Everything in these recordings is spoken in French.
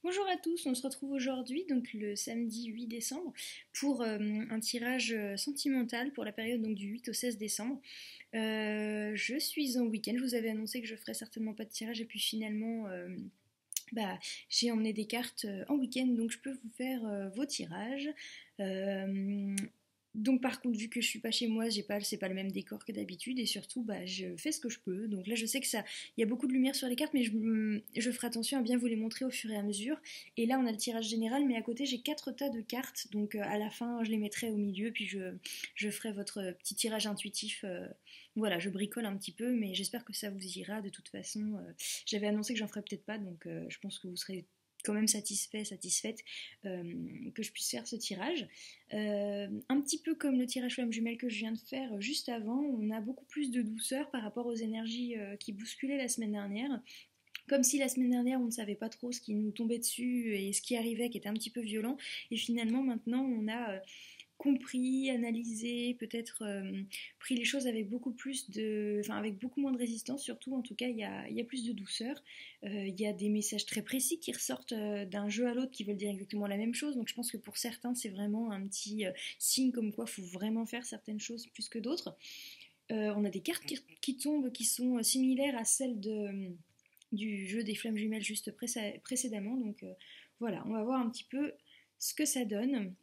Bonjour à tous, on se retrouve aujourd'hui, donc le samedi 8 décembre, pour un tirage sentimental pour la période donc, du 8 au 16 décembre. Je suis en week-end, je vous avais annoncé que je ferais certainement pas de tirage et puis finalement j'ai emmené des cartes en week-end donc je peux vous faire vos tirages. Euh, donc par contre vu que je suis pas chez moi, c'est pas le même décor que d'habitude et surtout je fais ce que je peux. Donc là je sais que ça, il y a beaucoup de lumière sur les cartes mais je ferai attention à bien vous les montrer au fur et à mesure. Et là on a le tirage général mais à côté j'ai 4 tas de cartes donc à la fin je les mettrai au milieu puis je ferai votre petit tirage intuitif. Voilà, je bricole un petit peu mais j'espère que ça vous ira de toute façon. J'avais annoncé que j'en ferais peut-être pas donc je pense que vous serez quand même satisfaite que je puisse faire ce tirage. Un petit peu comme le tirage flamme jumelle que je viens de faire juste avant, on a beaucoup plus de douceur par rapport aux énergies qui bousculaient la semaine dernière. Comme si la semaine dernière on ne savait pas trop ce qui nous tombait dessus et ce qui arrivait qui était un petit peu violent. Et finalement maintenant on a compris, analysé, peut-être pris les choses avec beaucoup plus de, enfin avec beaucoup moins de résistance. Surtout, en tout cas, il y a plus de douceur. Il y a des messages très précis qui ressortent d'un jeu à l'autre qui veulent dire exactement la même chose. Donc, je pense que pour certains, c'est vraiment un petit signe comme quoi il faut vraiment faire certaines choses plus que d'autres. On a des cartes qui tombent qui sont similaires à celles du jeu des flammes jumelles juste précédemment. Donc voilà, on va voir un petit peu ce que ça donne.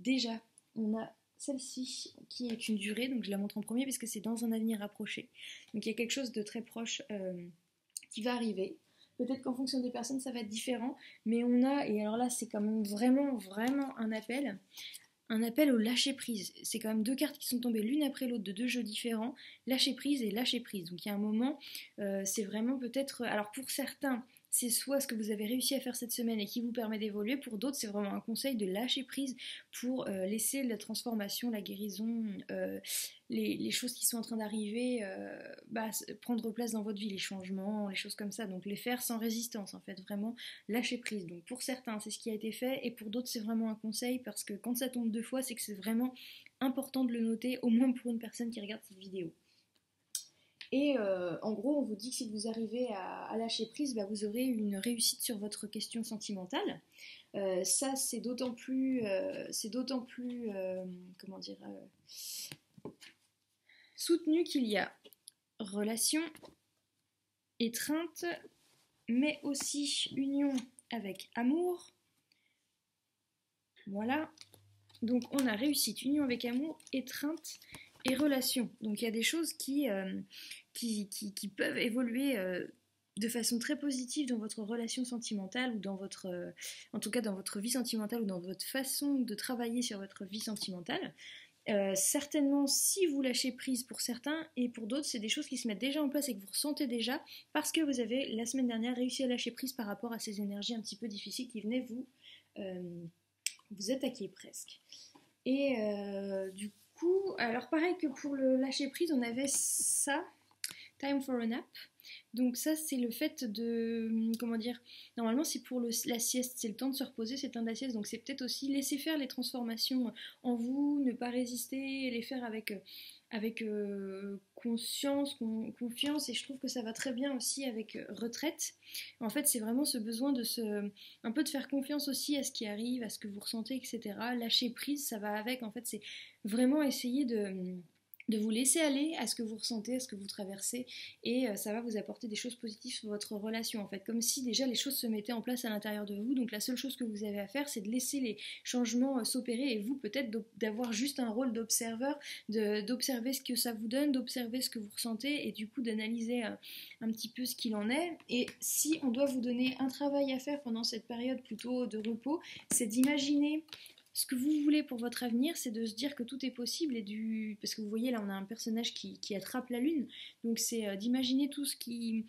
Déjà, on a celle-ci qui est une durée, donc je la montre en premier parce que c'est dans un avenir rapproché. Donc il y a quelque chose de très proche qui va arriver. Peut-être qu'en fonction des personnes, ça va être différent, mais on a, et alors là, c'est quand même vraiment un appel au lâcher prise. C'est quand même 2 cartes qui sont tombées l'une après l'autre de 2 jeux différents, lâcher prise et lâcher prise. Donc il y a un moment, c'est vraiment peut-être, alors pour certains, c'est soit ce que vous avez réussi à faire cette semaine et qui vous permet d'évoluer, pour d'autres c'est vraiment un conseil de lâcher prise pour laisser la transformation, la guérison, les choses qui sont en train d'arriver prendre place dans votre vie, les changements, les choses comme ça, donc les faire sans résistance en fait, vraiment lâcher prise. Donc pour certains c'est ce qui a été fait et pour d'autres c'est vraiment un conseil parce que quand ça tombe 2 fois c'est que c'est vraiment important de le noter, au moins pour une personne qui regarde cette vidéo. Et en gros, on vous dit que si vous arrivez à lâcher prise, vous aurez une réussite sur votre question sentimentale. Ça, c'est d'autant plus, comment dire, soutenu qu'il y a relation, étreinte, mais aussi union avec amour. Voilà. Donc on a réussite, union avec amour, étreinte et relation. Donc il y a des choses qui peuvent évoluer de façon très positive dans votre relation sentimentale ou dans votre, en tout cas dans votre vie sentimentale ou dans votre façon de travailler sur votre vie sentimentale. Certainement si vous lâchez prise pour certains et pour d'autres c'est des choses qui se mettent déjà en place et que vous ressentez déjà parce que vous avez la semaine dernière réussi à lâcher prise par rapport à ces énergies un petit peu difficiles qui venaient vous attaquer presque. Et du coup, alors pareil que pour le lâcher prise, on avait ça, time for a nap. Donc ça, c'est le fait de, comment dire, normalement c'est pour la sieste, c'est le temps de se reposer, c'est le temps de la sieste, donc c'est peut-être aussi laisser faire les transformations en vous, ne pas résister, et les faire avec conscience, confiance, et je trouve que ça va très bien aussi avec retraite. En fait, c'est vraiment ce besoin un peu de faire confiance aussi à ce qui arrive, à ce que vous ressentez, etc. Lâcher prise, ça va avec, en fait, c'est vraiment essayer de vous laisser aller à ce que vous ressentez, à ce que vous traversez, et ça va vous apporter des choses positives sur votre relation, en fait, comme si déjà les choses se mettaient en place à l'intérieur de vous. Donc la seule chose que vous avez à faire, c'est de laisser les changements s'opérer, et vous peut-être d'avoir juste un rôle d'observeur, d'observer ce que ça vous donne, d'observer ce que vous ressentez, et du coup d'analyser un petit peu ce qu'il en est. Et si on doit vous donner un travail à faire pendant cette période plutôt de repos, c'est d'imaginer ce que vous voulez pour votre avenir, c'est de se dire que tout est possible parce que vous voyez là on a un personnage qui attrape la lune, donc c'est d'imaginer tout ce qui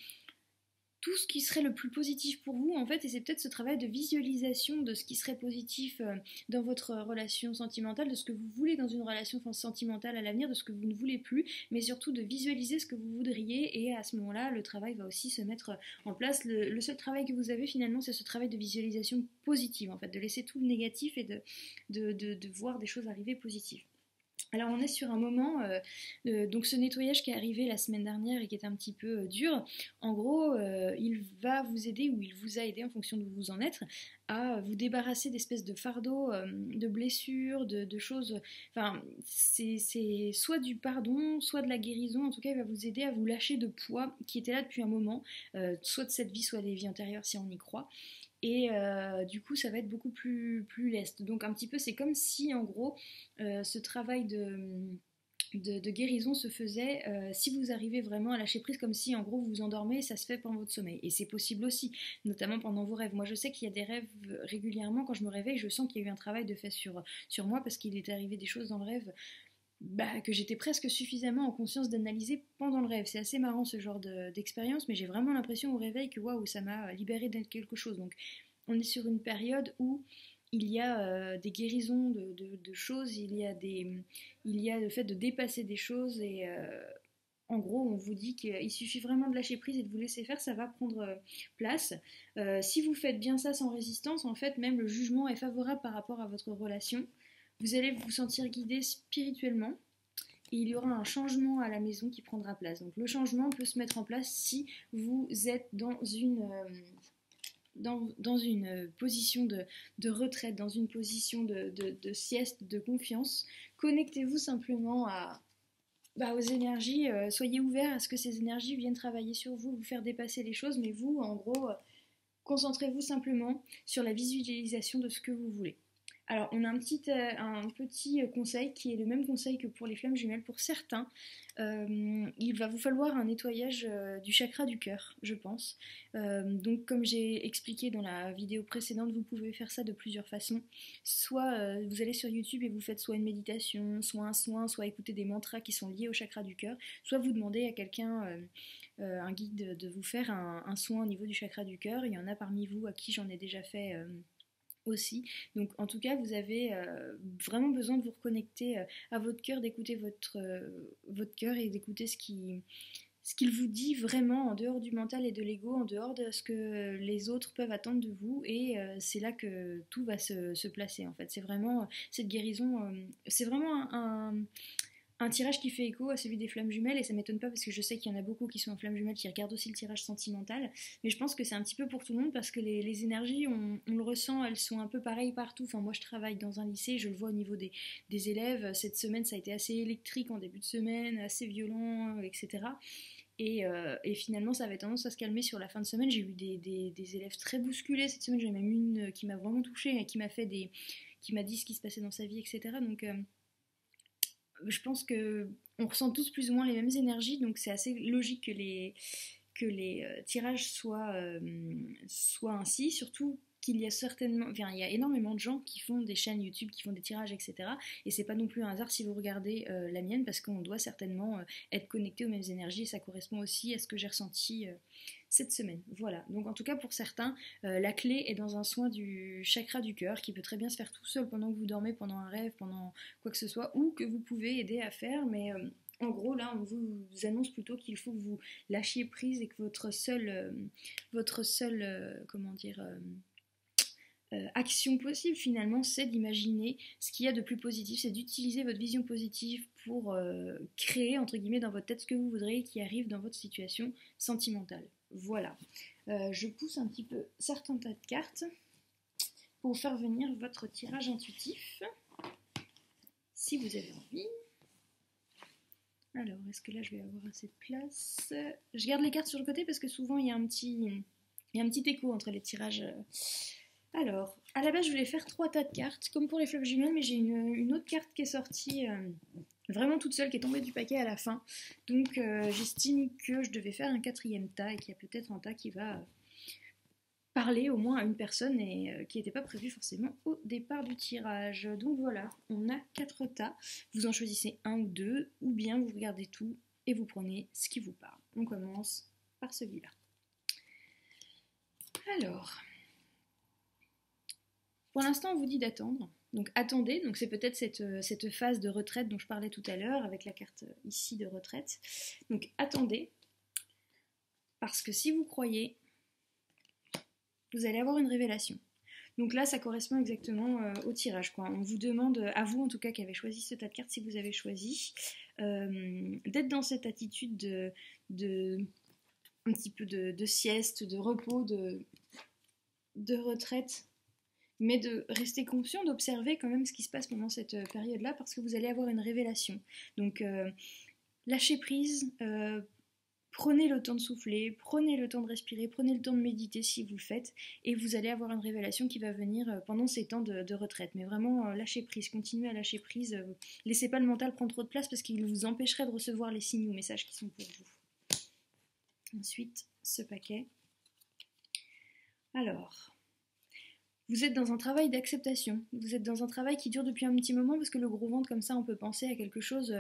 serait le plus positif pour vous en fait, et c'est peut-être ce travail de visualisation de ce qui serait positif dans votre relation sentimentale, de ce que vous voulez dans une relation sentimentale à l'avenir, de ce que vous ne voulez plus, mais surtout de visualiser ce que vous voudriez, et à ce moment-là le travail va aussi se mettre en place. Le seul travail que vous avez finalement c'est ce travail de visualisation positive en fait, de laisser tout le négatif et de voir des choses arriver positives. Alors on est sur un moment, donc ce nettoyage qui est arrivé la semaine dernière et qui est un petit peu dur, en gros il va vous aider, ou il vous a aidé en fonction de où vous en êtes, à vous débarrasser d'espèces de fardeaux, de blessures, de choses. Enfin, c'est soit du pardon, soit de la guérison. En tout cas, il va vous aider à vous lâcher de poids qui était là depuis un moment, soit de cette vie, soit des vies antérieures si on y croit. Et du coup, ça va être beaucoup plus leste. Donc, un petit peu, c'est comme si, en gros, ce travail de guérison se faisait si vous arrivez vraiment à lâcher prise, comme si en gros vous vous endormez, ça se fait pendant votre sommeil. Et c'est possible aussi, notamment pendant vos rêves. Moi je sais qu'il y a des rêves régulièrement, quand je me réveille, je sens qu'il y a eu un travail de fait sur moi, parce qu'il est arrivé des choses dans le rêve que j'étais presque suffisamment en conscience d'analyser pendant le rêve. C'est assez marrant ce genre d'expérience, mais j'ai vraiment l'impression au réveil que waouh, ça m'a libéré de quelque chose. Donc on est sur une période où il y a des guérisons de choses, il y a le fait de dépasser des choses, et en gros on vous dit qu'il suffit vraiment de lâcher prise et de vous laisser faire, ça va prendre place. Si vous faites bien ça sans résistance, en fait même le jugement est favorable par rapport à votre relation. Vous allez vous sentir guidé spirituellement, et il y aura un changement à la maison qui prendra place. Donc le changement peut se mettre en place si vous êtes dans une position de retraite, dans une position de sieste, de confiance. Connectez-vous simplement aux énergies, soyez ouverts à ce que ces énergies viennent travailler sur vous, vous faire dépasser les choses, mais vous, en gros, concentrez-vous simplement sur la visualisation de ce que vous voulez. Alors, on a un petit conseil qui est le même conseil que pour les flammes jumelles. Pour certains, il va vous falloir un nettoyage du chakra du cœur, je pense. Donc, comme j'ai expliqué dans la vidéo précédente, vous pouvez faire ça de plusieurs façons. Soit vous allez sur YouTube et vous faites soit une méditation, soit un soin, soit écouter des mantras qui sont liés au chakra du cœur, soit vous demandez à quelqu'un, un guide, de vous faire un soin au niveau du chakra du cœur. Il y en a parmi vous à qui j'en ai déjà fait aussi. Donc en tout cas, vous avez vraiment besoin de vous reconnecter à votre cœur, d'écouter votre cœur et d'écouter ce qu'il vous dit vraiment en dehors du mental et de l'ego, en dehors de ce que les autres peuvent attendre de vous, et c'est là que tout va se placer en fait. C'est vraiment cette guérison, c'est vraiment un tirage qui fait écho à celui des flammes jumelles, et ça m'étonne pas parce que je sais qu'il y en a beaucoup qui sont en flammes jumelles qui regardent aussi le tirage sentimental, mais je pense que c'est un petit peu pour tout le monde parce que les énergies, on le ressent, elles sont un peu pareilles partout. Enfin, moi je travaille dans un lycée, je le vois au niveau des élèves. Cette semaine ça a été assez électrique en début de semaine, assez violent, etc. Et finalement ça avait tendance à se calmer sur la fin de semaine. J'ai eu des élèves très bousculés cette semaine, j'en ai même une qui m'a vraiment touchée et qui m'a dit ce qui se passait dans sa vie, etc. Donc je pense que on ressent tous plus ou moins les mêmes énergies, donc c'est assez logique que les tirages soient ainsi, surtout qu'il y a certainement, enfin, il y a énormément de gens qui font des chaînes YouTube, qui font des tirages, etc. Et c'est pas non plus un hasard si vous regardez la mienne, parce qu'on doit certainement être connecté aux mêmes énergies, et ça correspond aussi à ce que j'ai ressenti cette semaine. Voilà, donc en tout cas pour certains, la clé est dans un soin du chakra du cœur qui peut très bien se faire tout seul pendant que vous dormez, pendant un rêve, pendant quoi que ce soit, ou que vous pouvez aider à faire, mais en gros là on vous annonce plutôt qu'il faut que vous lâchiez prise et que votre seule comment dire, action possible finalement, c'est d'imaginer ce qu'il y a de plus positif, c'est d'utiliser votre vision positive pour créer entre guillemets dans votre tête ce que vous voudriez qui arrive dans votre situation sentimentale. Voilà, je pousse un petit peu certains tas de cartes pour faire venir votre tirage intuitif, si vous avez envie. Alors, est-ce que là je vais avoir assez de place? Je garde les cartes sur le côté parce que souvent il y a un petit écho entre les tirages. Alors, à la base je voulais faire 3 tas de cartes, comme pour les flammes jumelles, mais j'ai une autre carte qui est sortie vraiment toute seule, qui est tombée du paquet à la fin. Donc j'estime que je devais faire un 4e tas et qu'il y a peut-être un tas qui va parler au moins à une personne et qui n'était pas prévu forcément au départ du tirage. Donc voilà, on a 4 tas. Vous en choisissez un ou deux, ou bien vous regardez tout et vous prenez ce qui vous parle. On commence par celui-là. Alors, pour l'instant, on vous dit d'attendre. Donc attendez, donc c'est peut-être cette phase de retraite dont je parlais tout à l'heure, avec la carte ici de retraite. Donc attendez, parce que si vous croyez, vous allez avoir une révélation. Donc là, ça correspond exactement au tirage, quoi. On vous demande, à vous en tout cas qui avez choisi ce tas de cartes, si vous avez choisi, d'être dans cette attitude de un petit peu de sieste, de repos, de retraite, mais de rester conscient, d'observer quand même ce qui se passe pendant cette période-là, parce que vous allez avoir une révélation. Donc lâchez prise, prenez le temps de souffler, prenez le temps de respirer, prenez le temps de méditer si vous le faites, et vous allez avoir une révélation qui va venir pendant ces temps de retraite. Mais vraiment, lâchez prise, continuez à lâcher prise, laissez pas le mental prendre trop de place parce qu'il vous empêcherait de recevoir les signaux, messages qui sont pour vous. Ensuite, ce paquet. Alors, vous êtes dans un travail d'acceptation, vous êtes dans un travail qui dure depuis un petit moment parce que le gros ventre comme ça on peut penser à quelque chose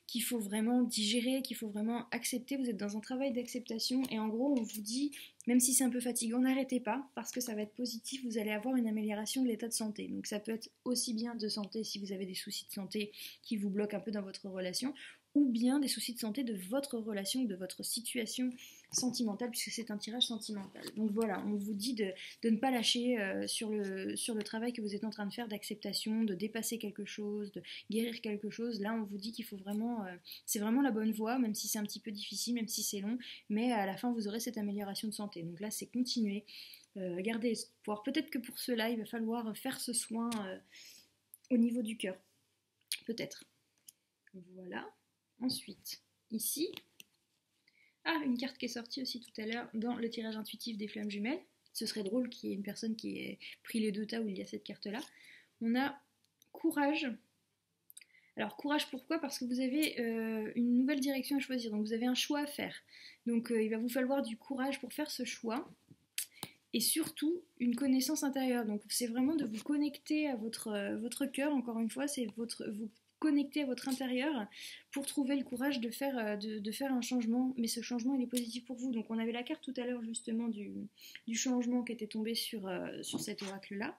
qu'il faut vraiment digérer, qu'il faut vraiment accepter, vous êtes dans un travail d'acceptation et en gros on vous dit, même si c'est un peu fatigant, n'arrêtez pas parce que ça va être positif, vous allez avoir une amélioration de l'état de santé. Donc ça peut être aussi bien de santé si vous avez des soucis de santé qui vous bloquent un peu dans votre relation, ou bien des soucis de santé de votre relation, de votre situation sentimentale, puisque c'est un tirage sentimental. Donc voilà, on vous dit de ne pas lâcher sur le travail que vous êtes en train de faire d'acceptation, de dépasser quelque chose, de guérir quelque chose. Là, on vous dit qu'il faut vraiment, c'est vraiment la bonne voie, même si c'est un petit peu difficile, même si c'est long, mais à la fin, vous aurez cette amélioration de santé. Donc là, c'est continuer, garder espoir. Peut-être que pour cela, il va falloir faire ce soin au niveau du cœur. Peut-être. Voilà. Ensuite, ici, une carte qui est sortie aussi tout à l'heure dans le tirage intuitif des flammes jumelles. Ce serait drôle qu'il y ait une personne qui ait pris les deux tas où il y a cette carte-là. On a courage. Alors courage pourquoi? Parce que vous avez une nouvelle direction à choisir, donc vous avez un choix à faire. Donc il va vous falloir du courage pour faire ce choix. Et surtout une connaissance intérieure. Donc c'est vraiment de vous connecter à votre cœur, encore une fois, c'est vous connecter à votre intérieur pour trouver le courage de faire un changement, mais ce changement il est positif pour vous. Donc on avait la carte tout à l'heure justement du changement qui était tombé sur cet oracle là.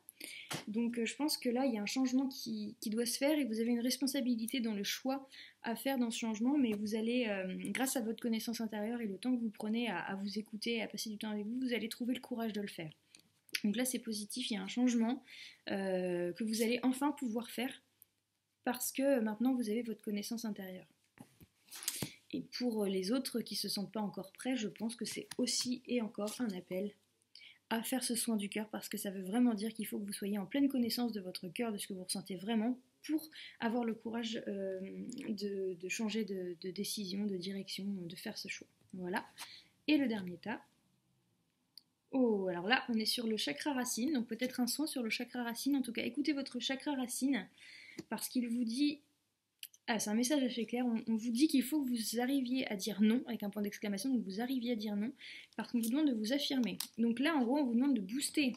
Donc je pense que là il y a un changement qui doit se faire et vous avez une responsabilité dans le choix à faire dans ce changement, mais vous allez, grâce à votre connaissance intérieure et le temps que vous prenez à vous écouter, à passer du temps avec vous, vous allez trouver le courage de le faire. Donc là c'est positif, il y a un changement que vous allez enfin pouvoir faire parce que maintenant vous avez votre connaissance intérieure. Et pour les autres qui ne se sentent pas encore prêts, je pense que c'est aussi et encore un appel à faire ce soin du cœur parce que ça veut vraiment dire qu'il faut que vous soyez en pleine connaissance de votre cœur, de ce que vous ressentez vraiment pour avoir le courage de changer de décision, de direction, de faire ce choix. Voilà. Et le dernier tas. Oh, alors là, on est sur le chakra racine, donc peut-être un soin sur le chakra racine. En tout cas, écoutez votre chakra racine parce qu'il vous dit... c'est un message assez clair, on vous dit qu'il faut que vous arriviez à dire non, avec un point d'exclamation, donc vous arriviez à dire non, parce qu'on vous demande de vous affirmer. Donc là, en gros, on vous demande de booster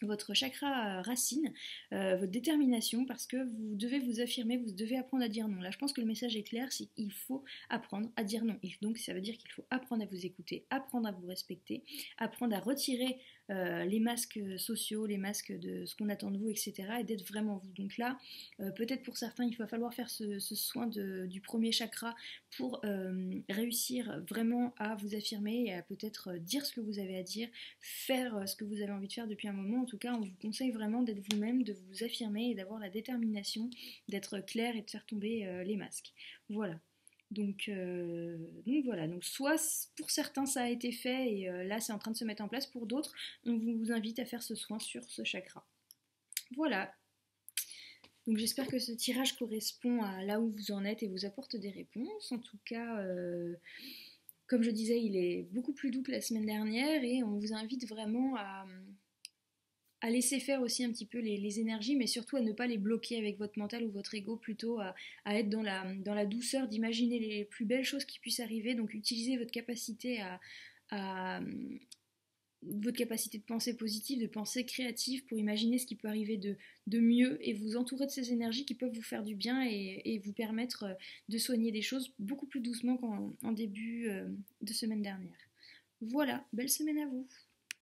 votre chakra racine, votre détermination, parce que vous devez vous affirmer, vous devez apprendre à dire non. Là, je pense que le message est clair, c'est qu'il faut apprendre à dire non. Et donc, ça veut dire qu'il faut apprendre à vous écouter, apprendre à vous respecter, apprendre à retirer les masques sociaux, les masques de ce qu'on attend de vous, etc. et d'être vraiment vous. Donc là, peut-être pour certains, il va falloir faire ce soin du premier chakra pour réussir vraiment à vous affirmer et à peut-être dire ce que vous avez à dire, faire ce que vous avez envie de faire depuis un moment. En tout cas, on vous conseille vraiment d'être vous-même, de vous affirmer et d'avoir la détermination d'être clair et de faire tomber les masques. Voilà. Donc voilà, donc soit pour certains ça a été fait et là c'est en train de se mettre en place, pour d'autres on vous invite à faire ce soin sur ce chakra. Voilà, donc j'espère que ce tirage correspond à là où vous en êtes et vous apporte des réponses. En tout cas, comme je disais, il est beaucoup plus doux que la semaine dernière et on vous invite vraiment à laisser faire aussi un petit peu les énergies, mais surtout à ne pas les bloquer avec votre mental ou votre ego, plutôt à être dans la douceur, d'imaginer les plus belles choses qui puissent arriver. Donc utilisez votre capacité votre capacité de pensée positive, de pensée créative pour imaginer ce qui peut arriver de mieux et vous entourer de ces énergies qui peuvent vous faire du bien et vous permettre de soigner des choses beaucoup plus doucement qu'en début de semaine dernière. Voilà, belle semaine à vous!